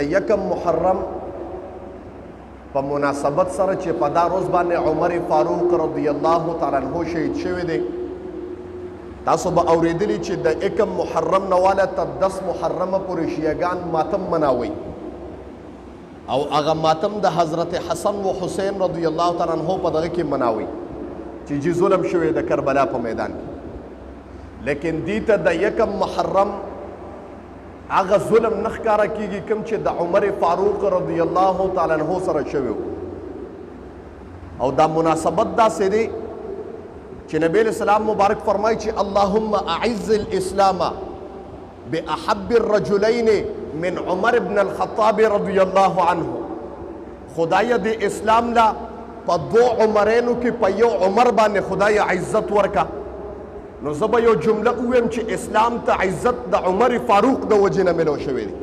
یکم محرم په مناسبت سره چې په دا روز باندې عمر فاروق رضی الله تعالی عنہ شهید شوی دی. تاسو به اوریدلی چې د یکم محرم نه والا تر 10 محرم پورې شیعهګان ماتم مناوي او هغه ماتم د حضرت حسن و حسین رضی الله تعالی عنہ په دغه کې مناوي چې ظلم شوی د کربلا په میدان کې. لیکن دیته د یکم محرم هغه ظلم نه ښکاره کیږي کوم چې د عمر فاروق رضی الله تعالی عنہ سره شوی او دا مناسبت داسې دی چې نبی اسلام مبارک فرمایي چې اللهم اعز الاسلام باحب الرجلين من عمر بن الخطاب رضی الله عنه. خدای د اسلام لا په دو عمرینو کې په یو عمر باندې خدای عزت ورکا. نو زه به یو جمله ووایم چې اسلام ته عزت د عمر فاروق د وجې نه ملو شوی دی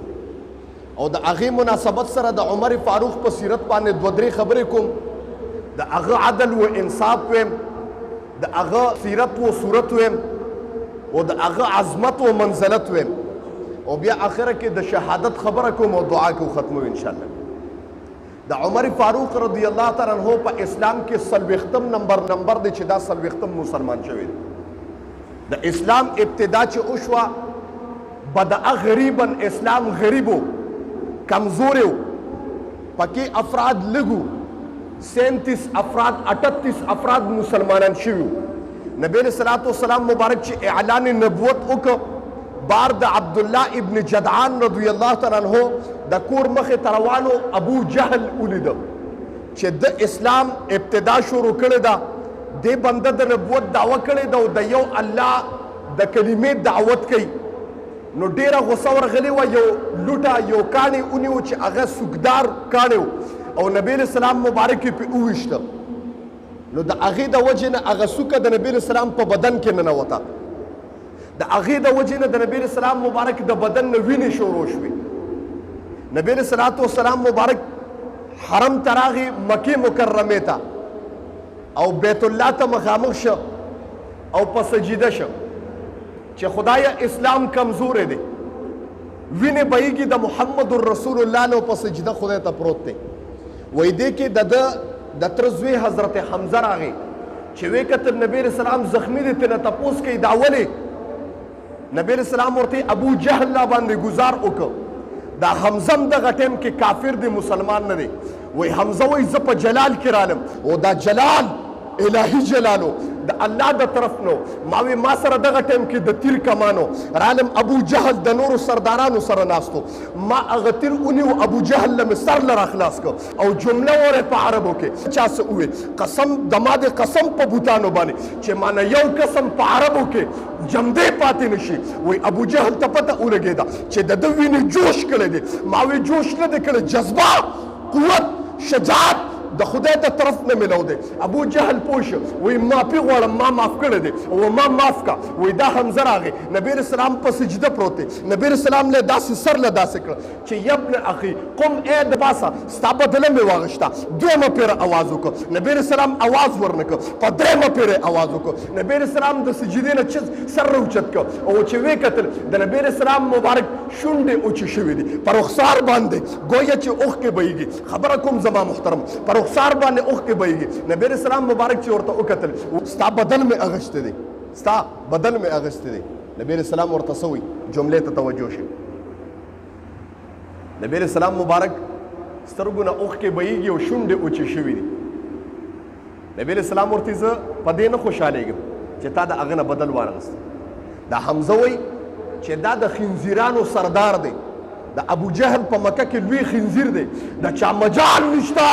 او د هغې مناسبت سره د عمر فاروق په سیرت باندې دوه درې خبرې کوم. د هغه عدل و انصاف ویم، د هغه سیرت و صورت ویم او د هغه عظمت و منزلت ویم او بیا آخره کې د شهادت خبره کوم او دعا کو ختمو انشاءالله. د عمر فاروق رضی الله تعالی عنہ په اسلام کې څلوېښتم نمبر دی چې دا څلوېښتم مسلمان شوی دی. د اسلام ابتدا چې وشوه بدأ غریبا، اسلام غریبو، کمزوریو، پکې افراد لږو، 37 افراد 38 افراد مسلمانان شوي. نبی علیہ الصلوۃ والسلام مبارک چې اعلان نبوت وکړ بار د عبدالله ابن جدعان رضی الله تعالی عنہ د کور مخې ته روانو ابو جهل ولیده چې د اسلام ابتدا شروع کړې ده، دې بنده د نبوت دعوه کړې ده او د یو الله د کلمې دعوت کوي. نو ډیره غوسه ورغلې وه، یو لوټه یو کاڼی ونیو چې هغه سوکدار کاڼی او نبی علیہ السلام مبارک یې پې وویشته. نو د هغې د وجې نه هغه سوکه د نبی علیہ السلام په بدن کې ننوته. د هغې د وجې نه د نبی علیہ السلام مبارک د بدن نه وینې شروع شوې. نبی علیہ الصلوۃ والسلام مبارک حرم ته راغی، مکې مکرمې ته او بیت الله ته مخامخ شه او په سجده شه چې خدای اسلام کمزور دی، وینې بهیږي د محمد رسول الله نه په سجده خدای ته پروت دی. وایي دې کې د تره زوی حضرت حمزه راغی چې ویې کتل نبی علیہ السلام زخمی دی، ترنه تپوس کوي دا ولې؟ نبی علیہ السلام ورته ابو جهل لا باندې گزار وکړ. دا حمزه هم دغه ټیم کې کافر دی، مسلمان نه دی. وایي حمزه وایي زه په جلال کې رالم او دا جلال الهي جلالو د الله د طرف نو. ما وی ما سره دغه ټیم کې د تیر کمانو رالم، ابو جهل د نورو سردارانو سره ناستو، ما هغه تیر ونیو ابو جهل له مې سر لره خلاص کړ او جمله وره په عربو کې چا څه وویل، قسم د ما د قسم په بوتانو باندې چې مانه یو قسم په عربو کې جمدی پاتې نشي. وی ابو جهل ته پته ولګېده چې د ده وینې جوش کړی دی. ما وی جوش نه دی کړی، جذبه، قوت، شجاعت د خدای د طرف نه ملو دی. ابو جهل پوه شو، وایي معافي غواړم، ما معاف کړی دی او ما معاف کا. وایي دا حمزه راغی، نبی علیہ السلام په سجده پروت دی. نبی علیہ السلام له داسې سر له داسې کړه چې یبن اخي قم، ای د پاسه ستا بدله مې واغشته. دویمه پیره اواز وکړه، نبی علیہ السلام اواز ورنه کړ. په درېیمه پیره اواز وکړه، نبی علیہ السلام د سجدې نه چې سر راوچت کړ او چې ویې کتل د نبی علیہ السلام مبارک شونډې اوچې شوي دي په رخسار باندې، گویا چې اوښکې بهیږي. خبره کوم زما محترم، په رخسار باندې اوښکې بهیږي. نبی علیہ السلام مبارک چې ورته وکتل، ستا بدن مې اغشتی دی، ستا بدن مې اغشتی دی. نبی علیہ السلام ورته څه وایي؟ جملې ته توجه شي. نبی علیہ السلام مبارک سترګو نه اوښکې بهیږي او شونډې اوچې شوي دي. نبی علیہ السلام ورته زه په دې نه خوشحالېږم چې تا د هغه نه بدل وانغست. دا حمزه وایي چې دا د خنزیرانو سردار دی، د ابو جهل په مکه کې لوی خنزیر دی، د چا مجال نشته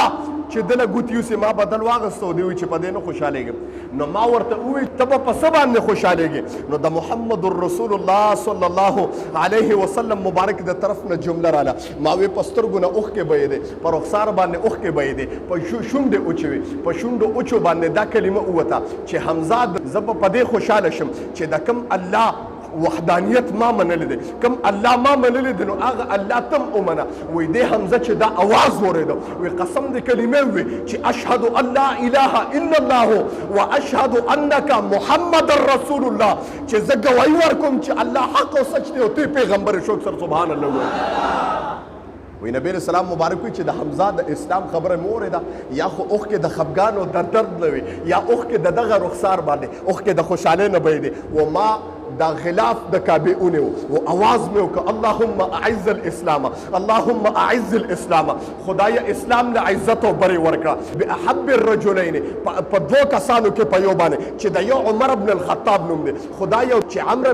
چې دله ګوت یوسې ما بدل واغسته. دی وایي چې په دې نه خوشحالېږم. نو ما ورته ووایي ته به په څه باندې خوشحالېږې؟ نو د محمد رسول الله صلی الله علیه وسلم مبارک د طرف نه جمله راله. ما وی په سترګو نه اوښکې بهېدې، په رخسار باندې اوښکې بهېدې، په شونډې اوچې وې، په شونډو اوچو باندې دا کلمه ووته چې حمزه زه به په دې خوشحاله شم چې د کوم الله وحدانیت ما منلی دی، کم الله ما منلی دی، نو هغه الله تم ومنه. وی دی حمزه چې دا اواز ورېده، وی قسم د کلمې وی چې اشهد ان لا اله الا الله و اشهد انک محمد رسول الله، چې زه ګواهي ورکوم چې الله حق او سچ دی او ته پیغمبر شو. سر سبحان الله. وی نبی علیہ السلام مبارک وی چې د حمزه د اسلام خبره مې واورېده یا خو اوښکې د خفګان او د درد نه وي یا اوښکې د دغه رخسار باندې اوښکې د خوشحالۍ نه به دي و ما دا غلاف د کعبې ونیو و اواز مې وکړه اللهم اعز الاسلام اللهم اعز الاسلام خدایه اسلام له عزت او بري ورکړه باحب الرجلین په دوه کسانو کې په یو باندې چې د یو عمر بن الخطاب نوم دی خدایه چې عمرو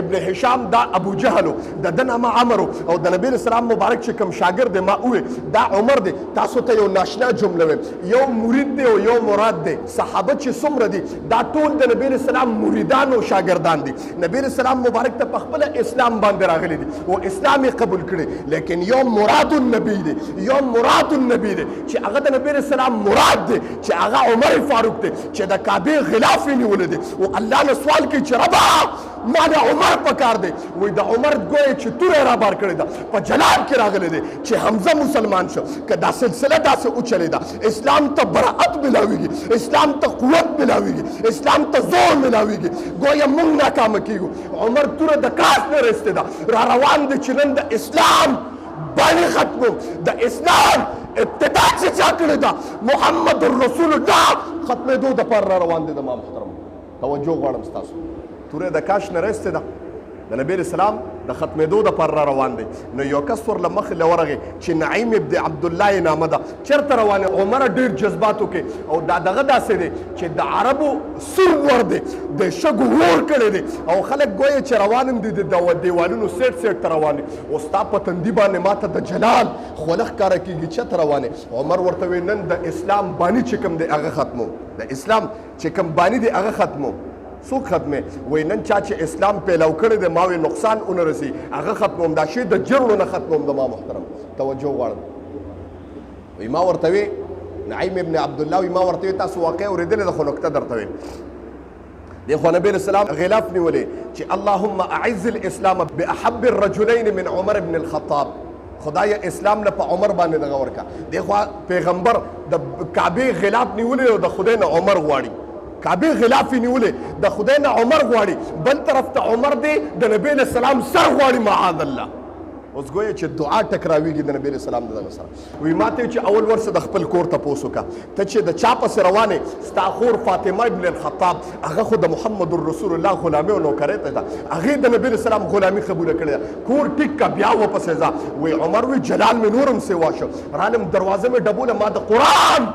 ابن هشام دا ابو جهل د ده نامه عمرو او د نبی اسلام مبارک چې کوم شاګرد دی ما ووې دا عمر دی تاسو ته یو ناشنا جمله ویم یو مرید دی او یو مراد دی صحابه چې څومره دي دا ټول د نبی اسلام مریدان او شاګردان دي نبی اسلام مبارک ته په خپل اسلام باندې راغلی دي او اسلام قبول کړي لیکن یو مراد النبی دی یو مراد النبی دی چې هغه د نبی اسلام مراد دی چې هغه عمر فاروق دی چې د کعبې غلاف نیولې دی او الله نه سوال کوي چې ربا ما د عمر پکار دی وای د عمر ګویا چې توره را بار کړی دا په جلال کې راغلی دی چې حمزه مسلمان شو که دا سلسله داسې اوچلې ده اسلام ته براءت ملاویږي اسلام ته قوت ملاویږي اسلام ته زور ملاویږي ګویا موږ ناکامه کیږو عمر توره د کاس نه رسته ده را روان دی چې نن د اسلام باندې ختمو د اسلام ابتدا چې چا کړې ده محمد رسول الله ختمېدو دپاره را روان دی د ما محترم توجه غواړم ستاسو توره د کاش نه رسته ده د نبی اسلام د ختمېدو دپاره را روان دی نو یو کس ورله مخې له ورغی چې نعیم ابن عبدالله یې نامه ده چېرته روان عمره ډېر جذباتو کې او دا دغه داسې دی چې د عربو سور ور دی د شګو اور کړی دی او خلک ګویا چې روان هم دي د دیوالونو سیټ سیټ ته روان دي او ستا په تندي باندې ماته د جلال خوله ښکاره کېږي چېرته روان عمر ورته وایي نن د اسلام بانی چې کوم دی هغه ختمو د اسلام چې کوم بانی دی هغه ختمو څوک ختمه وای نن چا چې اسلام پیلو کړی د ماوي نقصان اون رسی هغه ختموم دا شی د جرړو نه ختموم د ما محترم توجه غواړم وای ما ورته وی نعیم ابن عبد الله وای ما ورته وی تاسو واقع اوریدل د خو نقطه درته وی د نبی اسلام غلاف نیولې چې اللهم اعز الاسلام باحب الرجلين من عمر بن الخطاب خدای اسلام له په عمر باندې دغه ورکا دغه پیغمبر د کعبه غلاف نیولې او د خدای نه عمر غواړي کعبه غلاف نیولې د خدای نه عمر غواړي بل طرف ته عمر دی د نبی اسلام سر غواړي معاذ الله اوس ګویا چې دعا ټکراویږي د نبی اسلام دغه سره وی ماته چې اول ورسه د خپل کور ته پوسو کا ته چې د چا پس روانه ستا خور فاطمه ابن الخطاب هغه خو د محمد رسول الله غلامي او نوکرې ته ده هغه د نبی اسلام غلامي قبول کړه کور ټیک کا بیا واپس ځه وی عمر وی جلال می نورم سیوا شو رالم دروازه می ډبوله ما د قران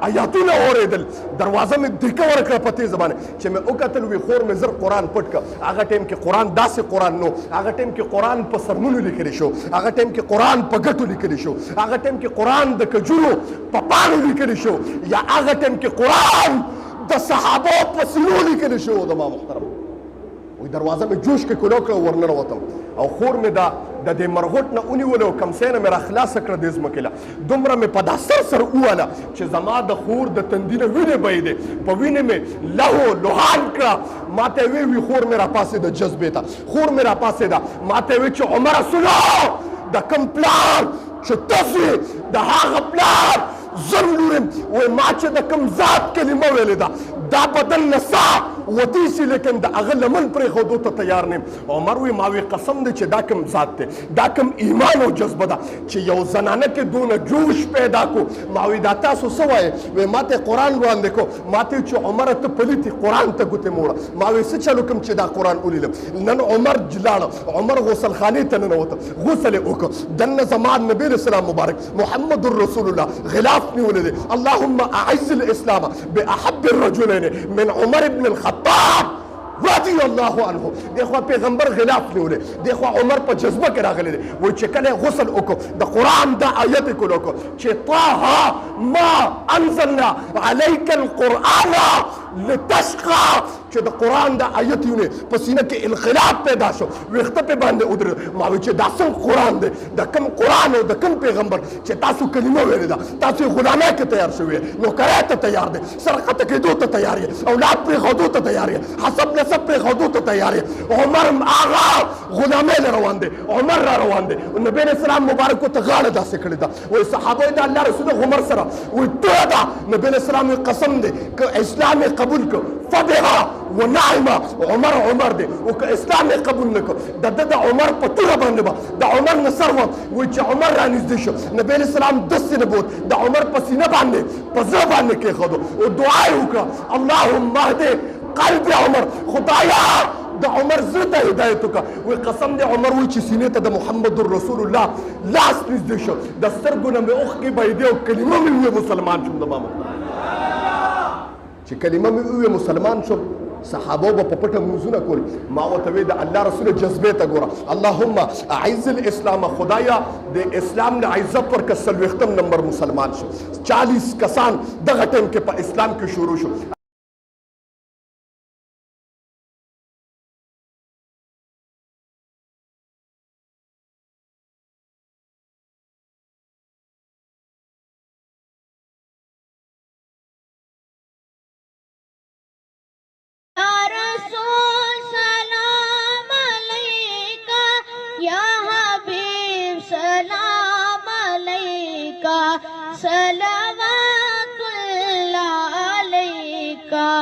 آیاتونه اوریدل دروازه مې دکه ورکړه په تیزه باندې چې مې وکتل وی خور مې زر قرآن پټ کړ هغه ټایم کې قرآن داسې قرآن نو هغه ټایم کې قرآن په سرمنو لیکلی شو هغه ټایم کې قرآن په ګټو لیکلی شو هغه ټایم کې قرآن د کجورو په پاڼو لیکلی شو یا هغه ټایم کې قرآن د صحابو په سینو لیکلی شو د ما محترم وی دروازه مې جوش کې کلو کړه ورننوتم او خور مې د دې مرغوټ نه ونیوله او کمسۍ نه مې راخلاصه کړه دې ځمکې له دومره مې په دا سر وواله چې زما د خور د تندي نه وینې بهېدې په وینې مې لهو لوهان کړه ما ته یې وی خور مې راپاسېده جذبې ته خور مې راپاسېده ما ته یې وی چې عمر رسوله د کوم پلار چې تاسې د هغه پلار زر لورم وای ما چې د کوم ذات کلمه ویلې ده دا بدن نه ساه وتی شي لیکن د هغه لمن پرېښودو ته تیار نه یم عمر وی ما وی قسم دی چې دا کوم ذات دی دا کوم ایمان او جذبه ده چې یو زنانه کې دونه جوش پیدا کو ما وی دا تاسو څه وایې وی ما ته قرآن وړاندې کو ما ته چې عمره ته پلیتې قرآن ته ګوتې موړه ما وی څه چلو کوم چې دا قرآن ولیدم نن عمر لاړه عمر غسل خانې ته ننوته غسل یې وکړه دننه زما نبی اسلام مبارک محمد رسول الله غلاف نیولې دی اللهم اعز الاسلام باحب الرجلين من عمر بن الخطاب رضی الله عنه دغه پیغمبر غلاف نیولې دغه عمر په جذبه کې راغلی دی وای چې کله غسل وکړو د قرآن د آیت کولو چې طه ما انزلنا عليك القرآن لتشقى چې د قرآن د آیتونه په سینه کې انقلاب پیدا شو ویښته په باندې ودرېد ما وی چې دا څنګه قرآن دی د کوم قرآن او د کوم پیغمبر چې تاسو کلمه ویلې ده تاسو غلامۍ کې تیار شوی نوکرۍ ته تیار دی سرقت کېدو ته تیار یې اولاد پرېښودو ته تیار یې حسب نسب پرېښودو ته تیار یې عمر هغه غلامۍ له روان دی عمر را روان دی نبی اسلام مبارک ته غاړه داسې کړې ده وایي صحابه یې د الله رسول عمر سره وایي ټوله ده نبی اسلام قسم دی که اسلام قبول کړ فبها ونعمه عمر دی او که اسلام یې قبول نکړ د عمر په توره باندې به د عمر نه سر وي چې عمر رانږدې شو نبی علیه السلام داسې نه بوت د عمر په سینه باندې په زړه باندې کېښودو او دعا یې وکړه اللهم اهد قلب عمر خدایا د عمر زړه ته هدایت وکړه وایي قسم دی عمر وایي چې سینې ته د محمد رسول الله لاس نږدې شو د سترګو نه مې اوښکې بهېدې او کلمه مې وویې مسلمان شوم د ماما چې کلمه مې وویې مسلمان شوم صحابه په پټه منځونه کول ما ورته وی د الله رسول جذبې ته ګوره اللهم اعز الاسلام خدایا د اسلام نه عزت ورکړه څلوېښتم نمبر مسلمان شو 40 کسان دغه ټیم کې په اسلام کې شروع شو सलाम